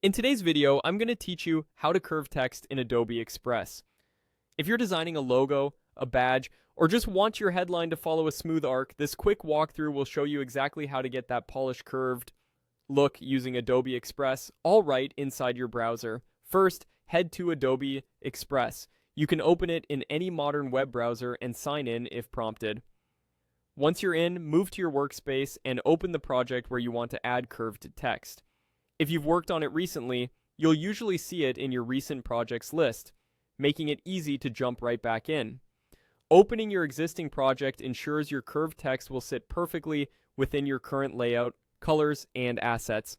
In today's video, I'm going to teach you how to curve text in Adobe Express. If you're designing a logo, a badge, or just want your headline to follow a smooth arc, this quick walkthrough will show you exactly how to get that polished curved look using Adobe Express, all right inside your browser. First, head to Adobe Express. You can open it in any modern web browser and sign in if prompted. Once you're in, move to your workspace and open the project where you want to add curved text. If you've worked on it recently, you'll usually see it in your recent projects list, making it easy to jump right back in. Opening your existing project ensures your curved text will sit perfectly within your current layout, colors, and assets.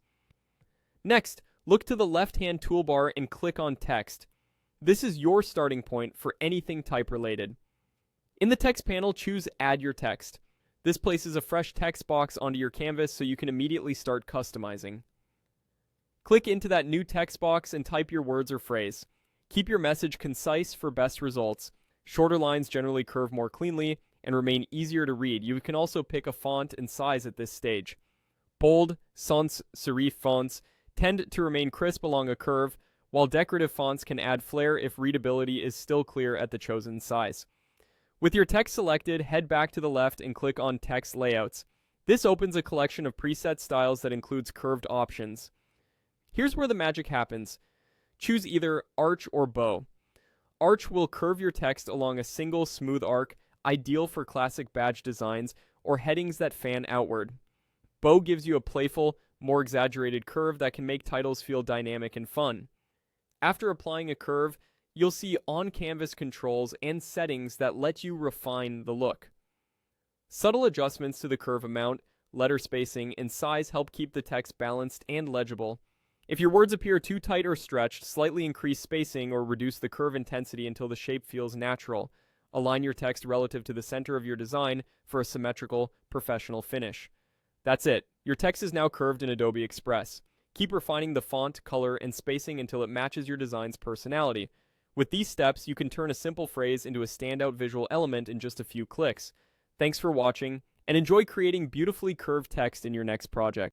Next, look to the left-hand toolbar and click on Text. This is your starting point for anything type-related. In the text panel, choose Add Your Text. This places a fresh text box onto your canvas so you can immediately start customizing. Click into that new text box and type your words or phrase. Keep your message concise for best results. Shorter lines generally curve more cleanly and remain easier to read. You can also pick a font and size at this stage. Bold, sans serif fonts tend to remain crisp along a curve, while decorative fonts can add flair if readability is still clear at the chosen size. With your text selected, head back to the left and click on Text Layouts. This opens a collection of preset styles that includes curved options. Here's where the magic happens. Choose either arch or bow. Arch will curve your text along a single smooth arc, ideal for classic badge designs or headings that fan outward. Bow gives you a playful, more exaggerated curve that can make titles feel dynamic and fun. After applying a curve, you'll see on-canvas controls and settings that let you refine the look. Subtle adjustments to the curve amount, letter spacing, and size help keep the text balanced and legible. If your words appear too tight or stretched, slightly increase spacing or reduce the curve intensity until the shape feels natural. Align your text relative to the center of your design for a symmetrical, professional finish. That's it. Your text is now curved in Adobe Express. Keep refining the font, color, and spacing until it matches your design's personality. With these steps, you can turn a simple phrase into a standout visual element in just a few clicks. Thanks for watching, and enjoy creating beautifully curved text in your next project.